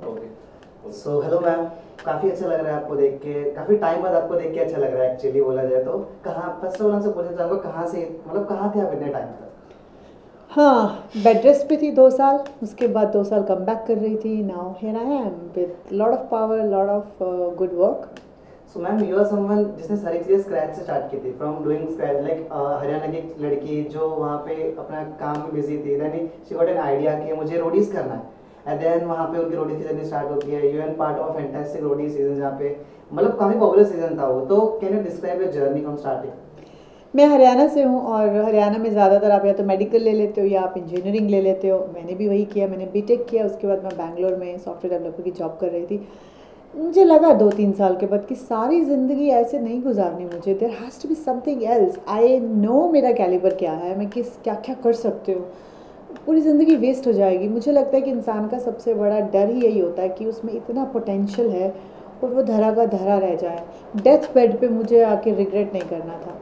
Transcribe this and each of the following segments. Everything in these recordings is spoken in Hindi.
ओके। सो हेलो मैम, काफ़ी अच्छा लग रहा है आपको देख के, काफ़ी टाइम बाद आपको देख के अच्छा लग रहा है एक्चुअली बोला जाए तो। कहाँ फर्स्ट ऑफ ऑल हमसे पूछना चाहूँगा, कहाँ से मतलब कहाँ थे आप इतने टाइम तक? हाँ, बेड रेस्ट पे थी 2 साल, उसके बाद 2 साल कम बैक कर रही थी। Now here I am with lot of power, lot of good work. So ma'am, you are someone जिसने सारी चीज़ें स्क्रैच से स्टार्ट की थी, from doing scratch, like Haryana की एक लड़की जो वहाँ पे अपना काम में बिजी थी, then she got an idea कि मुझे रोडीज करना है, एंड देन वहाँ पे उनकी रोडीज की जर्नी स्टार्ट होती है। You an part of fantastic Roadies season, जहाँ पे मतलब काफ़ी पॉपुलर सीजन था वो। तो can you describe your journey from starting? मैं हरियाणा से हूँ और हरियाणा में ज़्यादातर आप या तो मेडिकल ले लेते हो या आप इंजीनियरिंग ले लेते हो। मैंने भी वही किया, मैंने बीटेक किया, उसके बाद मैं बैंगलोर में सॉफ्टवेयर डेवलपर की जॉब कर रही थी। मुझे लगा 2-3 साल के बाद कि सारी ज़िंदगी ऐसे नहीं गुजारनी मुझे, there has to be something else. I know मेरा कैलिबर क्या है, मैं किस क्या क्या कर सकते हो। पूरी ज़िंदगी वेस्ट हो जाएगी। मुझे लगता है कि इंसान का सबसे बड़ा डर ही यही होता है कि उसमें इतना पोटेंशियल है और वो धरा का धरा रह जाए। डेथ बेड पे मुझे आके रिग्रेट नहीं करना था।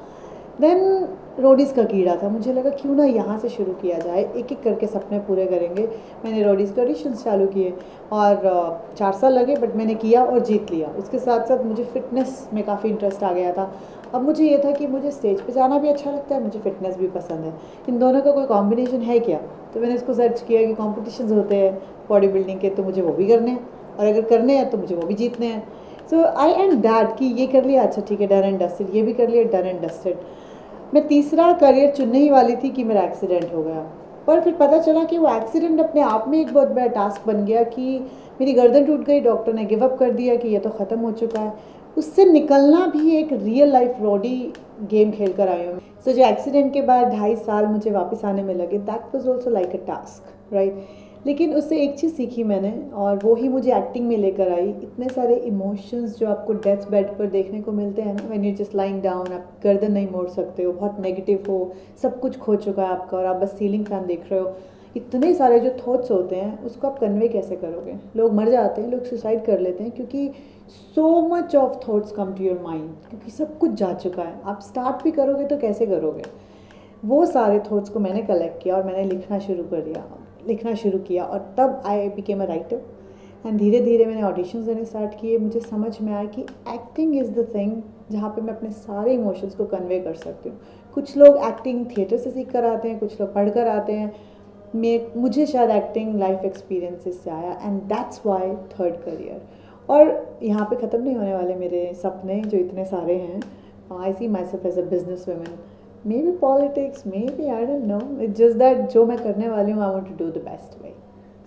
देन रोडीज़ का कीड़ा था, मुझे लगा क्यों ना यहाँ से शुरू किया जाए, एक एक करके सपने पूरे करेंगे। मैंने रोडीज़ के ऑडिशंस चालू किए और 4 साल लगे, बट मैंने किया और जीत लिया। उसके साथ साथ मुझे फ़िटनेस में काफ़ी इंटरेस्ट आ गया था। अब मुझे ये था कि मुझे स्टेज पे जाना भी अच्छा लगता है, मुझे फ़िटनेस भी पसंद है, इन दोनों का कोई कॉम्बिनेशन है क्या। तो मैंने इसको सर्च किया कि कॉम्पिटिशन्स होते हैं बॉडी बिल्डिंग के, तो मुझे वो भी करने हैं, और अगर करने हैं तो मुझे वो भी जीतने हैं। सो आई एम दैट कि ये कर लिया, अच्छा ठीक है, डन एंड डस्टेड, ये भी कर लिया, डन एंड डस्टेड। मैं तीसरा करियर चुनने ही वाली थी कि मेरा एक्सीडेंट हो गया, पर फिर पता चला कि वो एक्सीडेंट अपने आप में एक बहुत बड़ा टास्क बन गया कि मेरी गर्दन टूट गई, डॉक्टर ने गिव अप कर दिया कि ये तो ख़त्म हो चुका है। उससे निकलना भी एक रियल लाइफ रोडी गेम खेल कर आई हूँ। सो जो एक्सीडेंट के बाद 2.5 साल मुझे वापस आने में लगे, that was also like a task, right. लेकिन उससे एक चीज़ सीखी मैंने, और वो ही मुझे एक्टिंग में लेकर आई। इतने सारे इमोशंस जो आपको डेथ बेड पर देखने को मिलते हैं ना, when you just lying down, आप गर्दन नहीं मोड़ सकते हो, बहुत नेगेटिव हो, सब कुछ खो चुका है आपका और आप बस सीलिंग फैन देख रहे हो। इतने सारे जो थॉट्स होते हैं उसको आप कन्वे कैसे करोगे। लोग मर जाते हैं, लोग सुसाइड कर लेते हैं, क्योंकि so much of thoughts come to your mind, क्योंकि सब कुछ जा चुका है। आप स्टार्ट भी करोगे तो कैसे करोगे। वो सारे थॉट्स को मैंने कलेक्ट किया और मैंने लिखना शुरू किया, और तब I became a writer. And धीरे धीरे मैंने ऑडिशंस देने स्टार्ट किए। मुझे समझ में आया कि एक्टिंग इज़ द थिंग जहाँ पे मैं अपने सारे इमोशंस को कन्वे कर सकती हूँ। कुछ लोग एक्टिंग थिएटर से सीख कर आते हैं, कुछ लोग पढ़ कर आते हैं। मुझे शायद एक्टिंग लाइफ एक्सपीरियंसेस से आया, and that's why third career. और यहाँ पे ख़त्म नहीं होने वाले मेरे सपने जो इतने सारे हैं। I see myself as a business woman, may be politics, may be I don't know, it's just that जो मैं करने वाली हूँ I want to do the best way.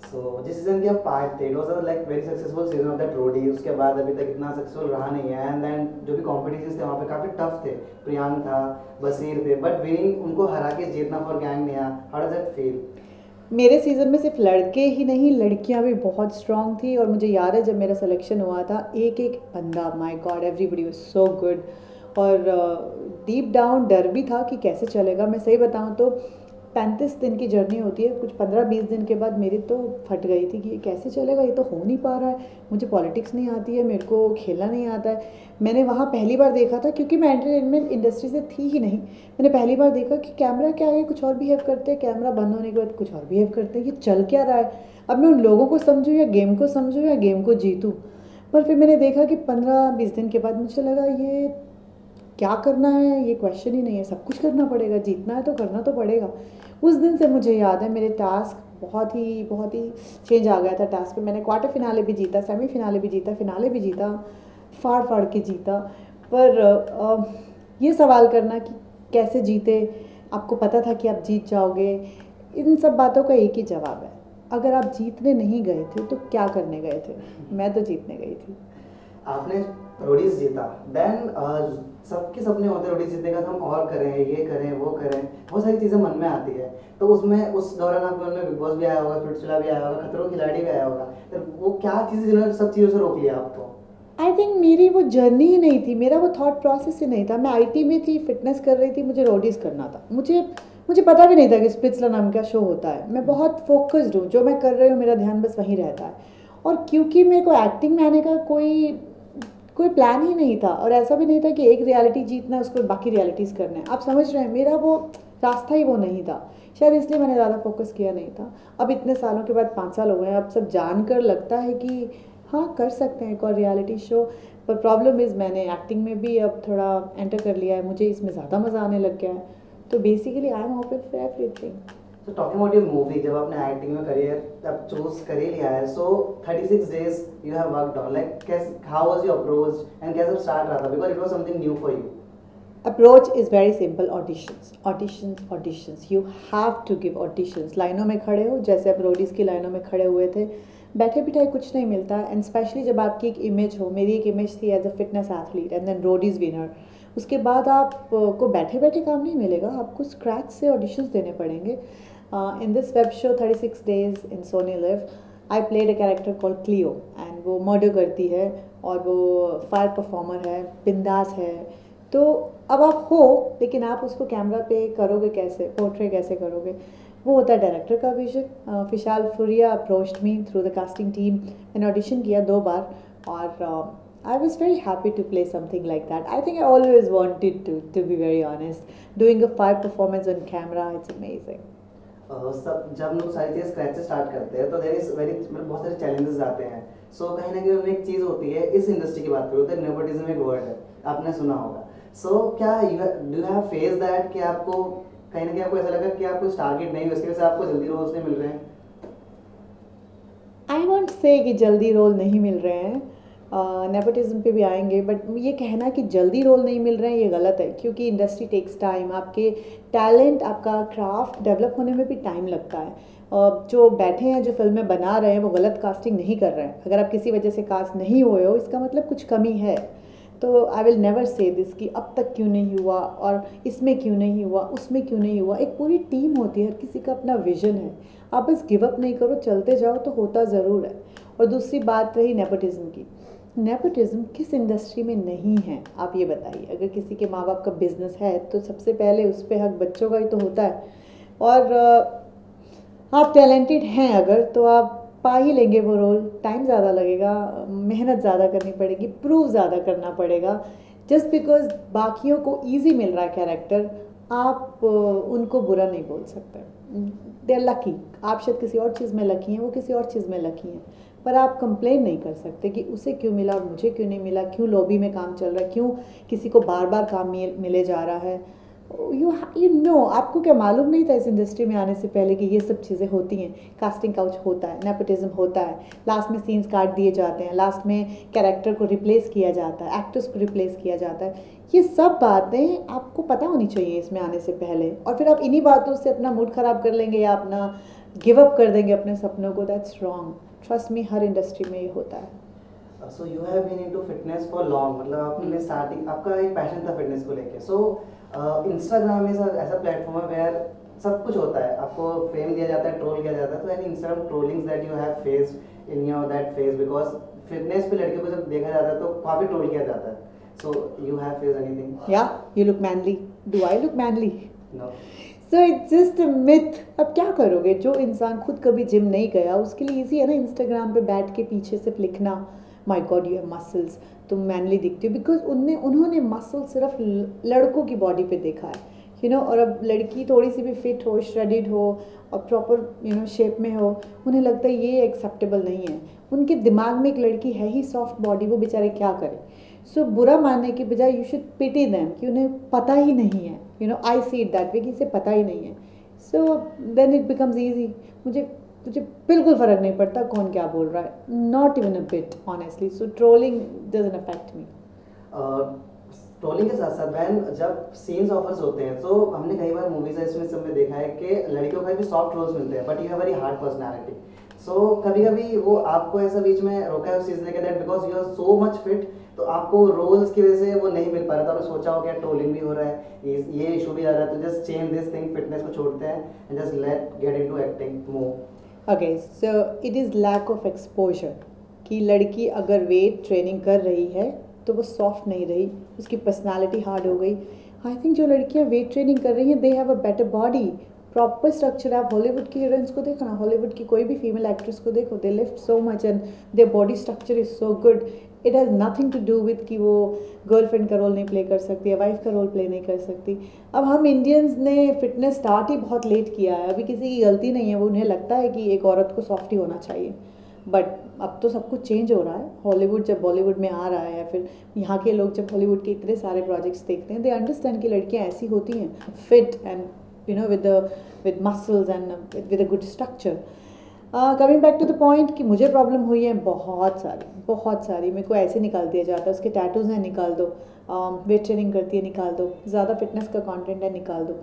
So जिस सीजन के आप पार्ट थे, it was like very successful season of that Roadie. उसके बाद अभी तक इतना सक्सेसफुल रहा नहीं है, एंड देन जो भी कॉम्पिटिशन्स थे वहाँ पे काफ़ी टफ थे। प्रियांक था, बसीर थे, बट विनिंग उनको हरा के जीतना for gang Neha, how does that feel? मेरे सीज़न में सिर्फ लड़के ही नहीं, लड़कियां भी बहुत स्ट्रांग थी। और मुझे याद है जब मेरा सिलेक्शन हुआ था, एक एक बंदा, my God, everybody was so good. और डीप डाउन डर भी था कि कैसे चलेगा। मैं सही बताऊं तो 35 दिन की जर्नी होती है, कुछ 15-20 दिन के बाद मेरी तो फट गई थी कि ये कैसे चलेगा, ये तो हो नहीं पा रहा है। मुझे पॉलिटिक्स नहीं आती है, मेरे को खेलना नहीं आता है। मैंने वहाँ पहली बार देखा था, क्योंकि मैं एंटरटेनमेंट इंडस्ट्री से थी ही नहीं। मैंने पहली बार देखा कि कैमरा क्या है, कुछ और बिहेव करते हैं, कैमरा बंद होने के बाद कुछ और बिहेव करते हैं, ये चल क्या रहा है। अब मैं उन लोगों को समझूँ या गेम को समझूँ या गेम को जीतूँ। पर फिर मैंने देखा कि 15-20 दिन के बाद मुझे लगा ये क्या करना है, ये क्वेश्चन ही नहीं है, सब कुछ करना पड़ेगा, जीतना है तो करना तो पड़ेगा। उस दिन से मुझे याद है मेरे टास्क बहुत ही चेंज आ गया था। टास्क पे मैंने क्वार्टर फिनाले भी जीता, सेमी फिनाले भी जीता, फिनाले भी जीता, फाड़ फाड़ के जीता। पर ये सवाल करना कि कैसे जीते, आपको पता था कि आप जीत जाओगे, इन सब बातों का एक ही जवाब है, अगर आप जीतने नहीं गए थे तो क्या करने गए थे। मैं तो जीतने गई थी। आपने रोडीज जीता, देन सबके सपने होते हैं रोडीज जीतने का, हम और करें, ये करें, वो करें, बहुत सारी चीज़ें मन में आती है। तो उसमें उस दौरान आपके मन में बिग बॉस भी आया होगा, स्प्लिट्सविला भी आया होगा, खतरों के खिलाड़ी भी आया होगा, तो वो क्या चीज़ें जिन्होंने सब चीज़ों से रोक लिया आपको? आई थिंक मेरी वो जर्नी ही नहीं थी, मेरा वो थॉट प्रोसेस ही नहीं था। मैं आईटी में थी, फिटनेस कर रही थी, मुझे रोडीज़ करना था। मुझे पता भी नहीं था कि स्प्लिट्सविला नाम का शो होता है। मैं बहुत फोकस्ड हूँ, जो मैं कर रही हूँ मेरा ध्यान बस वहीं रहता है। और क्योंकि मेरे को एक्टिंग में आने का कोई प्लान ही नहीं था, और ऐसा भी नहीं था कि एक रियलिटी जीतना है उसको बाकी रियलिटीज़ करना है। आप समझ रहे हैं, मेरा वो रास्ता ही वो नहीं था, शायद इसलिए मैंने ज़्यादा फोकस किया नहीं था। अब इतने सालों के बाद 5 साल हो गए हैं, अब सब जानकर लगता है कि हाँ कर सकते हैं एक और रियलिटी शो। पर प्रॉब्लम इज़ मैंने एक्टिंग में भी अब थोड़ा एंटर कर लिया है, मुझे इसमें ज़्यादा मज़ा आने लग गया है। तो basically I am open for everything. So talking about your movie, जब आपने एक्टिंग में करियर अब चूज कर ही लिया है, so 36 days you have worked on, like कैसे, how was your approach and कैसे स्टार्ट रहा था, because it was something new for you. Approach is very simple, auditions auditions auditions, you have to give auditions. लाइनों में खड़े हो, जैसे आप रोडीज़ की लाइनों में खड़े हुए थे, बैठे बिठाए कुछ नहीं मिलता। एंड स्पेशली जब आपकी एक इमेज हो, मेरी एक इमेज थी as a fitness athlete and then Roadies winner, उसके बाद आपको बैठे बैठे काम नहीं मिलेगा, आपको स्क्रैच से ऑडिशंस देने पड़ेंगे। In this web show 36 days in Sony LIV, I played a character called Cleo, and वो मर्डर करती है और वो फायर परफॉर्मर है, बिंदास है। तो अब आप हो, लेकिन आप उसको कैमरा पे करोगे कैसे, पोर्ट्रे कैसे करोगे, वो होता है डायरेक्टर का vision. Vishal Furia approached me through the casting team, मैंने ऑडिशन किया 2 बार और I was very happy to play something like that. I think I always wanted to be very honest. Doing a fire performance on camera, it's amazing. सब जब हम लोग सारी चीज़ स्क्रैच से स्टार्ट करते हैं तो देयर इज वेरी, मतलब बहुत सारे चैलेंजेस आते हैं। सो कहीं ना कहीं उनमें एक चीज़ होती है, इस इंडस्ट्री की बात करो तो नेपोटिज्म एक वर्ड है, आपने सुना होगा। सो क्या do you have face that कि आपको कहीं ना कहीं आपको ऐसा लगा कि आपको टारगेट नहीं, उसकी वजह से आपको जल्दी रोल्स नहीं मिल रहे हैं? आई वॉन्ट से कि जल्दी रोल नहीं मिल रहे हैं, नेपोटिज्म पे भी आएंगे, बट ये कहना कि जल्दी रोल नहीं मिल रहे हैं ये गलत है, क्योंकि इंडस्ट्री टेक्स टाइम, आपके टैलेंट, आपका क्राफ्ट डेवलप होने में भी टाइम लगता है। जो बैठे हैं, जो फिल्में बना रहे हैं, वो गलत कास्टिंग नहीं कर रहे हैं। अगर आप किसी वजह से कास्ट नहीं हुए हो, इसका मतलब कुछ कमी है। तो I will never say this कि अब तक क्यों नहीं हुआ और इसमें क्यों नहीं हुआ, उसमें क्यों नहीं हुआ। एक पूरी टीम होती है, हर किसी का अपना विजन है, आप बस गिव अप नहीं करो, चलते जाओ तो होता ज़रूर है। और दूसरी बात रही नेपोटिज्म की, नेपोटिज्म किस इंडस्ट्री में नहीं है आप ये बताइए। अगर किसी के माँ बाप का बिजनेस है तो सबसे पहले उस पर हक बच्चों का ही तो होता है। और आप टैलेंटेड हैं अगर, तो आप पा ही लेंगे वो रोल। टाइम ज़्यादा लगेगा, मेहनत ज़्यादा करनी पड़ेगी, प्रूव ज़्यादा करना पड़ेगा। जस्ट बिकॉज बाकियों को ईजी मिल रहा है कैरेक्टर, आप उनको बुरा नहीं बोल सकते। दे आर लकी, आप शायद किसी और चीज़ में लकी हैं, वो किसी और चीज़ में लकी हैं, पर आप कंप्लेन नहीं कर सकते कि उसे क्यों मिला और मुझे क्यों नहीं मिला, क्यों लॉबी में काम चल रहा है, क्यों किसी को बार बार काम मिले जा रहा है। यू नो, आपको क्या मालूम नहीं था इस इंडस्ट्री में आने से पहले कि ये सब चीज़ें होती हैं। कास्टिंग काउच होता है, नेपोटिज्म होता है, लास्ट में सीन्स काट दिए जाते हैं, लास्ट में कैरेक्टर को रिप्लेस किया जाता है, एक्टर्स को रिप्लेस किया जाता है। ये सब बातें आपको पता होनी चाहिए इसमें आने से पहले। और फिर आप इन्हीं बातों से अपना मूड ख़राब कर लेंगे या अपना गिव अप कर देंगे अपने सपनों को। दैट्स रॉन्ग, ट्रस्ट मी, हर इंडस्ट्री में ये होता है। So you have been into fitness for long, मतलब आपने स्टार्टिंग, आपका एक पैशन था फिटनेस को लेके। सो इंस्टाग्राम इज ऐसा प्लेटफॉर्म है वेयर सब कुछ होता है, आपको फेम दिया जाता है, ट्रोल किया जाता है। तो any Instagram trollings that you have faced in your that phase, because fitness पे लड़कियों को जब देखा जाता है तो काफ़ी ट्रोल किया जाता है। So you have faced anything? या you look manly, do I look manly? No. So it's just a myth. अब क्या करोगे, जो इंसान खुद कभी जिम नहीं गया उसके लिए ईजी है ना इंस्टाग्राम पे बैठ के पीछे सिर्फ लिखना माई गॉड यू हैव मसल्स, तुम मैनली दिखती हो। बिकॉज उन्होंने मसल सिर्फ लड़कों की बॉडी पे देखा है, यू नो। और अब लड़की थोड़ी सी भी फिट हो, श्रेडिड हो और प्रॉपर शेप में हो, उन्हें लगता है ये एक्सेप्टेबल नहीं है। उनके दिमाग में एक लड़की है ही सॉफ्ट बॉडी, वो बेचारे क्या करें। सो बुरा मानने की बजाय यू शुड पिटी देम कि उन्हें पता ही नहीं है, आई सी इट दैट वे कि इसे पता ही नहीं है। So then it becomes easy. मुझे बिल्कुल फ़र्क नहीं पड़ता कौन क्या बोल रहा है, not even a bit honestly. So trolling doesn't affect me. Trolling के साथ साथ बैन जब सीन्स ऑफर्स होते हैं तो हमने कई बार मूवीज इसमें सब में देखा है कि लड़कियों का भी सॉफ्ट रोल्स मिलते हैं, but you have very hard personality. सो कभी कभी वो आपको ऐसा बीच में रोका है उस चीज़ ने that because you are so much fit, तो आपको रोल्स की वजह से वो नहीं मिल पा रहा था, आपने सोचा हो क्या ट्रोलिंग भी हो रहा है, ये इशू भी आ रहा है, तो just change this thing, fitness को छोड़ते हैं and just let get into acting more. Okay, so it is lack of exposure कि लड़की अगर वेट ट्रेनिंग कर रही है तो वो सॉफ्ट नहीं रही, उसकी पर्सनालिटी हार्ड हो गई। आई थिंक जो लड़कियां वेट ट्रेनिंग कर रही हैं they have a better body, proper structure. आप हॉलीवुड की हीरोइंस को देखो ना, हॉलीवुड की कोई भी फीमेल एक्ट्रेस को देखो, they lift so much and their body structure is so good. It has nothing to do with कि वो गर्लफ्रेंड का रोल नहीं प्ले कर सकती या वाइफ का रोल प्ले नहीं कर सकती। अब हम इंडियंस ने फिटनेस स्टार्ट ही बहुत लेट किया है, अभी किसी की गलती नहीं है, वो उन्हें लगता है कि एक औरत को सॉफ्ट ही होना चाहिए, बट अब तो सब कुछ चेंज हो रहा है। हॉलीवुड जब बॉलीवुड में आ रहा है या फिर यहाँ के लोग जब हॉलीवुड के इतने सारे प्रोजेक्ट्स देखते हैं, दे अंडरस्टैंड कि लड़कियाँ ऐसी होती हैं, fit and you know with muscles and with a good structure. Coming back to the point कि मुझे प्रॉब्लम हुई है बहुत सारी। मेरे को ऐसे निकाल दिया जाता है, उसके टैटूज़ हैं निकाल दो, वेट ट्रेनिंग करती है निकाल दो, ज़्यादा फिटनेस का कंटेंट है निकाल दो।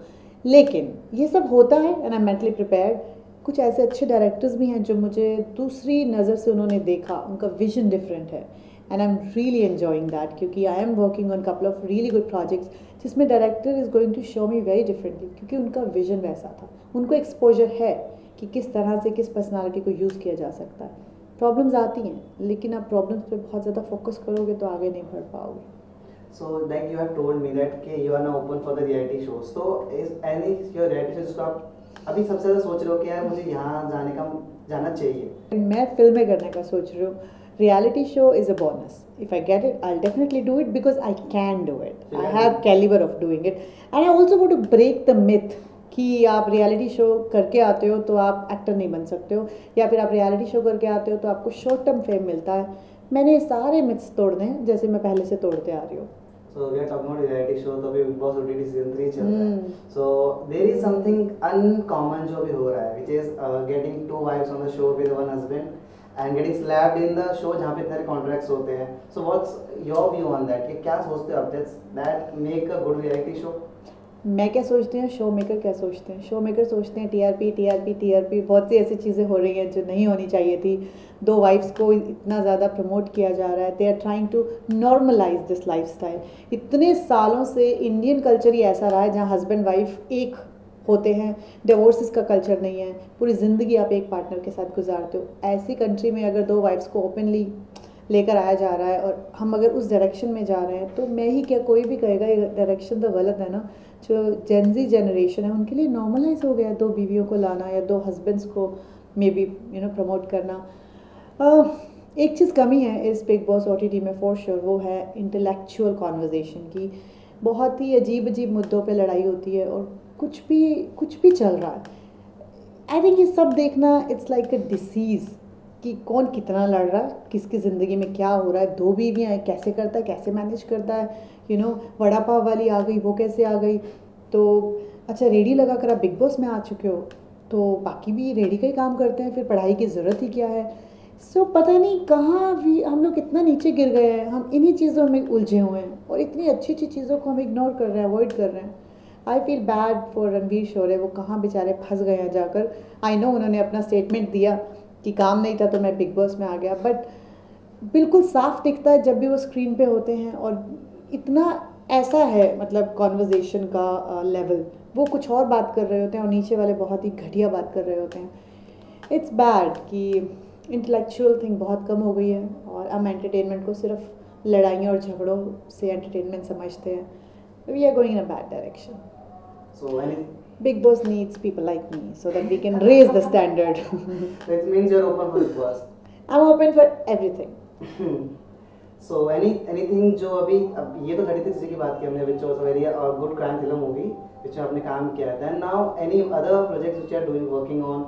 लेकिन ये सब होता है and I am mentally prepared. कुछ ऐसे अच्छे डायरेक्टर्स भी हैं जो मुझे दूसरी नज़र से उन्होंने देखा, उनका विजन डिफरेंट है and I am really enjoying that, क्योंकि I am working on couple of really good projects जिसमें director is going to show me very differently, क्योंकि उनका विजन वैसा था, उनको एक्सपोजर है कि किस तरह से किस पर्सनालिटी को यूज़ किया जा सकता है। प्रॉब्लम्स आती हैं, लेकिन आप प्रॉब्लम्स पे बहुत ज़्यादा फोकस करोगे तो आगे नहीं बढ़ पाओगे। So like you have told me that कि you are now open for the reality shows. So is any your reality shows जिसको आप अभी सबसे ज़्यादा सोच रहे हो कि यार मुझे यहाँ जाना चाहिए? मैं फिल्में करने का सोच रही हूँ। Reality show is a bonus, if I get it I will definitely do it because I can do it, I have calibre of doing it and I also want to break the myth कि आप रियलिटी शो करके आते हो तो आप एक्टर नहीं बन सकते हो, या फिर आप रियलिटी शो करके आते हो तो आपको शॉर्ट टर्म फेम मिलता है। मैंने ये सारे मिथ्स तोड़ने हैं जैसे मैं पहले से तोड़ते आ रही हूँ। So we are talking about reality show, तो अभी Big Boss OTT season 3 चल रहा है। So there is something uncommon जो भी हो रहा है, which is getting 2 wives on the show with 1 husband and getting slapped in the show जहाँ पे इतने contracts होते हैं। So what's your view on that? कि क्या सोचते हो आप that make a good reality show? मैं क्या सोचती हूँ, शो मेकर क्या सोचते हैं? शो मेकर सोचते हैं टीआरपी, बहुत सी ऐसी चीज़ें हो रही हैं जो नहीं होनी चाहिए थी। 2 वाइफ्स को इतना ज़्यादा प्रमोट किया जा रहा है, they are trying to normalise this lifestyle. इतने सालों से इंडियन कल्चर ही ऐसा रहा है जहाँ हस्बैंड वाइफ एक होते हैं, डिवोर्सेस का कल्चर नहीं है, पूरी ज़िंदगी आप एक पार्टनर के साथ गुजारते हो। ऐसी कंट्री में अगर 2 वाइफ्स को ओपनली लेकर आया जा रहा है और हम अगर उस डायरेक्शन में जा रहे हैं, तो मैं ही क्या कोई भी कहेगा ये डायरेक्शन तो गलत है ना। जो जेनजी जनरेशन है उनके लिए नॉर्मलाइज हो गया 2 बीवियों को लाना या 2 हस्बैंड्स को मे बी प्रमोट करना। एक चीज़ कमी है इस बिग बॉस OTT में फॉर श्योर, वो है इंटेलेक्चुअल कॉन्वर्जेशन की। बहुत ही अजीब मुद्दों पे लड़ाई होती है और कुछ भी चल रहा है। आई थिंक ये सब देखना इट्स लाइक अ डिसीज़ कि कौन कितना लड़ रहा है, किसकी ज़िंदगी में क्या हो रहा है, 2 बीवियाँ हैं, कैसे करता है, कैसे मैनेज करता है, वड़ा पाव वाली आ गई, वो कैसे आ गई। तो अच्छा, रेडी लगा कर आप बिग बॉस में आ चुके हो तो बाकी भी रेडी का ही काम करते हैं, फिर पढ़ाई की ज़रूरत ही क्या है। सो पता नहीं कहाँ भी हम लोग इतना नीचे गिर गए हैं, हम इन्हीं चीज़ों में उलझे हुए हैं और इतनी अच्छी चीज़ों को हम इग्नोर कर रहे हैं, अवॉइड कर रहे हैं। I feel bad for Ranveer Shorey, वो कहाँ बेचारे फंस गए हैं जाकर। आई नो उन्होंने अपना स्टेटमेंट दिया कि काम नहीं था तो मैं बिग बॉस में आ गया, बट बिल्कुल साफ दिखता है जब भी वो स्क्रीन पे होते हैं और इतना ऐसा है मतलब कॉन्वर्जेशन का लेवल, वो कुछ और बात कर रहे होते हैं और नीचे वाले बहुत ही घटिया बात कर रहे होते हैं। इट्स बैड कि इंटेलेक्चुअल थिंग बहुत कम हो गई है और हम एंटरटेनमेंट को सिर्फ लड़ाइयों और झगड़ों से एंटरटेनमेंट समझते हैं। We are going in a bad direction. So Big Boss needs people like me so that we can raise the standard. That means you're open for Big Boss. I'm open for everything. So anything जो अभी अब ये तो 33 की बात की हमने, which was a very good crime thriller movie which आपने काम किया है. Then now any other projects which you are doing, working on?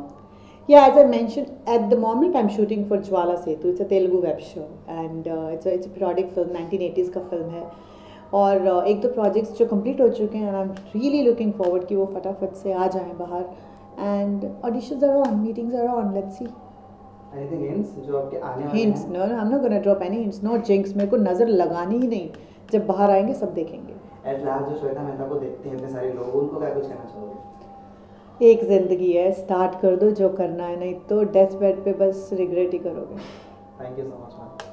Yeah, as I mentioned, at the moment I'm shooting for Jwala Setu. It's a Telugu web show and it's a periodic film, 1980s का film है और 1-2 प्रोजेक्ट्स जो कंप्लीट हो चुके हैं and I'm really looking forward कि वो फटाफट से आ जाएं बाहर and auditions are on, meetings are on, let's see. Anything hints जो आपके आने वाले Hints? हैं? No, I'm not gonna drop any hints. No jinx. मेरे को नज़र लगानी ही नहीं, जब बाहर आएंगे सब देखेंगे। At last जो श्वेता मेहता को देखते हैं इतने सारे लोग, उनको क्या कुछ कहना चाहोगे? एक ज़िंदगी है, स्टार्ट कर दो जो करना है, नहीं तो डेथ बेड पे बस रिग्रेट ही करोगे। Thank you so much, man.